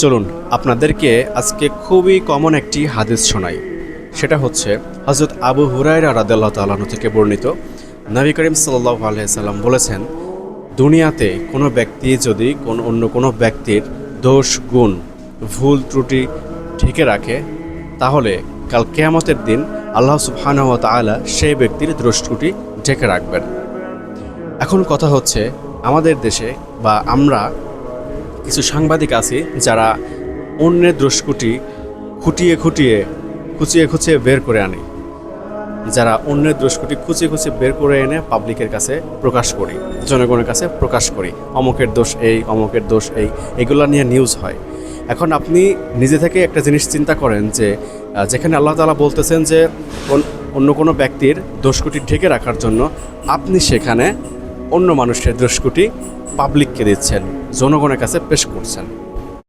চলুন আপনাদেরকে আজকে খুবই কমন একটি হাদিস শোনাই। সেটা হচ্ছে হযরত আবু হুরায়রা রাদিয়াল্লাহু তাআলা আনহু থেকে বর্ণিত। নবী করিম সাল্লাল্লাহু আলাইহি সাল্লাম বলেছেন, দুনিয়াতে কোনো ব্যক্তি যদি অন্য কোনো ব্যক্তির দোষ গুণ ভুল ত্রুটি ঢেকে রাখে, তাহলে কাল কিয়ামতের দিন আল্লাহ সুবহানাহু ওয়া তাআলা সেই ব্যক্তির দোষ ত্রুটি ঢেকে রাখবেন। এখন কথা হচ্ছে, আমাদের দেশে বা আমরা কিছু সাংবাদিক আছি যারা অন্যের দোষকুটি খুঁচিয়ে বের করে আনে, যারা অন্যের দোষকুটি খুঁচিয়ে বের করে এনে পাবলিকের কাছে প্রকাশ করি, জনগণের কাছে প্রকাশ করি, অমুকের দোষ এই, অমুকের দোষ এই, এগুলো নিয়ে নিউজ হয়। এখন আপনি নিজে থেকে একটা জিনিস চিন্তা করেন যে যেখানে আল্লাহ তাআলা বলতেছেন যে অন্য কোনো ব্যক্তির দোষকুটি ঢেকে রাখার জন্য, আপনি সেখানে অন্য মানুষের দোষকুটি পাবলিককে দিচ্ছেন, জনগণের কাছে পেশ করছেন।